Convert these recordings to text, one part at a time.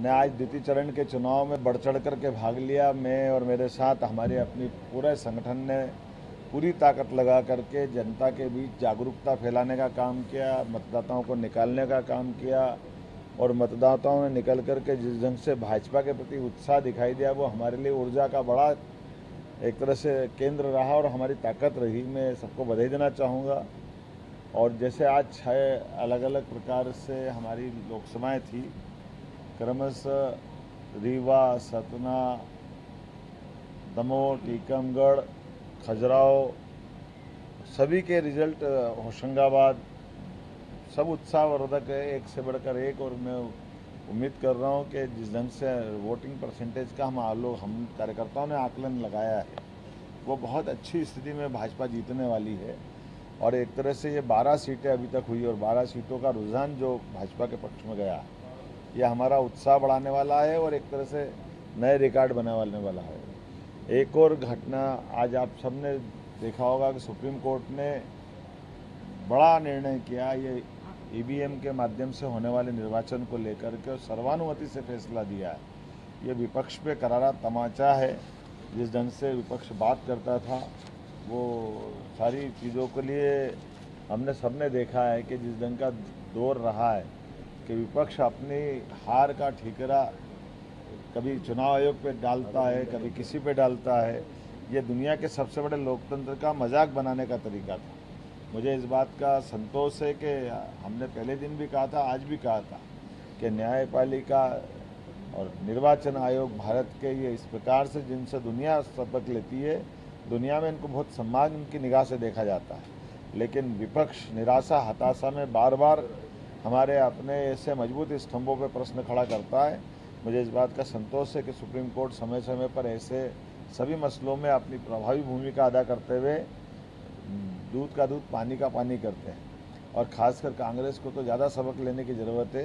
हमने आज द्वितीय चरण के चुनाव में बढ़ चढ़ कर के भाग लिया। मैं और मेरे साथ हमारे अपनी पूरे संगठन ने पूरी ताकत लगा करके जनता के बीच जागरूकता फैलाने का काम किया, मतदाताओं को निकालने का काम किया और मतदाताओं ने निकल कर के जिस ढंग से भाजपा के प्रति उत्साह दिखाई दिया वो हमारे लिए ऊर्जा का बड़ा एक तरह से केंद्र रहा और हमारी ताकत रही। मैं सबको बधाई देना चाहूँगा। और जैसे आज 6 अलग अलग प्रकार से हमारी लोकसभाएं थी, क्रमशः रीवा, सतना, दमोह, टीकमगढ़, खजुराहो सभी के रिजल्ट, होशंगाबाद सब उत्साहवर्धक है, एक से बढ़कर एक। और मैं उम्मीद कर रहा हूँ कि जिस ढंग से वोटिंग परसेंटेज का हम कार्यकर्ताओं ने आकलन लगाया है वो बहुत अच्छी स्थिति में भाजपा जीतने वाली है। और एक तरह से ये 12 सीटें अभी तक हुई और 12 सीटों का रुझान जो भाजपा के पक्ष में गया, ये हमारा उत्साह बढ़ाने वाला है और एक तरह से नए रिकॉर्ड बनाने वाला है। एक और घटना आज आप सबने देखा होगा कि सुप्रीम कोर्ट ने बड़ा निर्णय किया, ये ईवीएम के माध्यम से होने वाले निर्वाचन को लेकर के सर्वानुमति से फैसला दिया है। ये विपक्ष पे करारा तमाचा है। जिस ढंग से विपक्ष बात करता था वो सारी चीज़ों के लिए हमने सबने देखा है कि जिस ढंग का दौर रहा है कि विपक्ष अपनी हार का ठिकरा कभी चुनाव आयोग पे डालता है, कभी किसी पे डालता है। ये दुनिया के सबसे बड़े लोकतंत्र का मजाक बनाने का तरीका था। मुझे इस बात का संतोष है कि हमने पहले दिन भी कहा था, आज भी कहा था कि न्यायपालिका और निर्वाचन आयोग भारत के ये इस प्रकार से जिनसे दुनिया सबक लेती है, दुनिया में इनको बहुत सम्मान उनकी निगाह से देखा जाता है। लेकिन विपक्ष निराशा हताशा में बार बार हमारे अपने ऐसे मजबूत स्तंभों पर प्रश्न खड़ा करता है। मुझे इस बात का संतोष है कि सुप्रीम कोर्ट समय समय पर ऐसे सभी मसलों में अपनी प्रभावी भूमिका अदा करते हुए दूध का दूध पानी का पानी करते हैं। और ख़ासकर कांग्रेस को तो ज़्यादा सबक लेने की ज़रूरत है।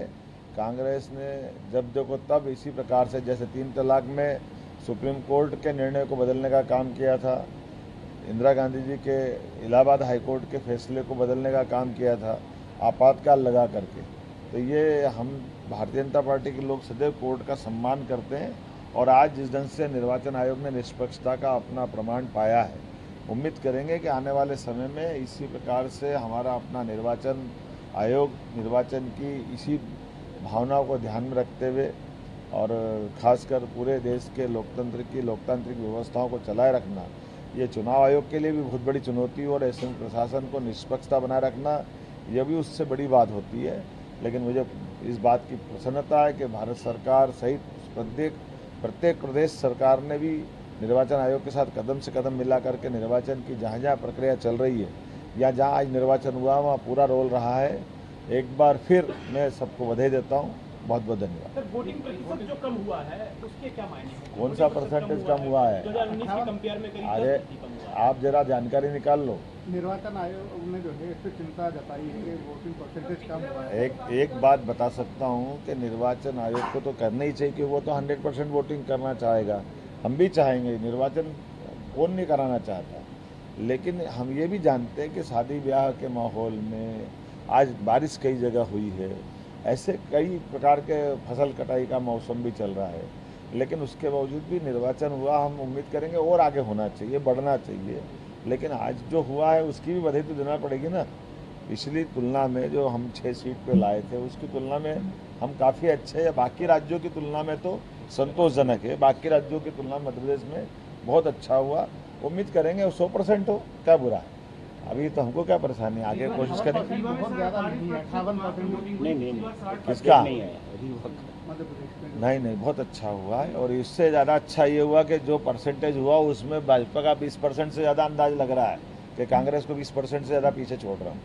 कांग्रेस ने जब देखो तब इसी प्रकार से, जैसे 3 तलाक में सुप्रीम कोर्ट के निर्णय को बदलने का काम किया था, इंदिरा गांधी जी के इलाहाबाद हाई कोर्ट के फैसले को बदलने का काम किया था आपातकाल लगा करके। तो ये हम भारतीय जनता पार्टी के लोग सदैव कोर्ट का सम्मान करते हैं। और आज जिस ढंग से निर्वाचन आयोग ने निष्पक्षता का अपना प्रमाण पाया है, उम्मीद करेंगे कि आने वाले समय में इसी प्रकार से हमारा अपना निर्वाचन आयोग निर्वाचन की इसी भावनाओं को ध्यान में रखते हुए और ख़ासकर पूरे देश के लोकतंत्र की लोकतांत्रिक व्यवस्थाओं को चलाए रखना, ये चुनाव आयोग के लिए भी बहुत बड़ी चुनौती और ऐसे प्रशासन को निष्पक्षता बनाए रखना यह भी उससे बड़ी बात होती है। लेकिन मुझे इस बात की प्रसन्नता है कि भारत सरकार सहित प्रत्येक प्रदेश सरकार ने भी निर्वाचन आयोग के साथ कदम से कदम मिला करके निर्वाचन की जहाँ जहाँ प्रक्रिया चल रही है या जहाँ आज निर्वाचन हुआ वहाँ पूरा रोल रहा है। एक बार फिर मैं सबको बधाई देता हूँ। बहुत बहुत धन्यवाद। सर, वोटिंग प्रतिशत जो कम हुआ है उसके क्या मायने हैं? कौन सा परसेंटेज कम हुआ है? 2019 के कंपेयर में करीब अरे 10% कम हुआ है। आप जरा जानकारी निकाल लो। निर्वाचन आयोग ने जो है इस पर चिंता जताई है कि वोटिंग परसेंटेज कम हुआ है। एक बात बता सकता हूँ कि निर्वाचन आयोग को तो करना ही चाहिए कि वो तो 100% वोटिंग करना चाहेगा। हम भी चाहेंगे, निर्वाचन कौन नहीं कराना चाहता। लेकिन हम ये भी जानते हैं कि शादी ब्याह के माहौल में आज बारिश कई जगह हुई है, ऐसे कई प्रकार के फसल कटाई का मौसम भी चल रहा है। लेकिन उसके बावजूद भी निर्वाचन हुआ, हम उम्मीद करेंगे और आगे होना चाहिए, बढ़ना चाहिए। लेकिन आज जो हुआ है उसकी भी बधाई तो देना पड़ेगी ना। पिछली तुलना में जो हम 6 सीट पे लाए थे उसकी तुलना में हम काफ़ी अच्छे हैं। बाकी राज्यों की तुलना में तो संतोषजनक है। बाकी राज्यों की तुलना में मध्य प्रदेश में बहुत अच्छा हुआ। उम्मीद करेंगे 100% हो, क्या बुरा है। अभी तो हमको क्या परेशानी, आगे कोशिश करेंगे। बहुत ज़्यादा नहीं है, 58% नहीं किसका? नहीं है मध्य प्रदेश में। नहीं, बहुत अच्छा हुआ है। और इससे ज़्यादा अच्छा ये हुआ कि जो परसेंटेज हुआ उसमें भाजपा का 20% से ज़्यादा अंदाज लग रहा है कि कांग्रेस को 20% से ज़्यादा पीछे छोड़ रहा हूँ।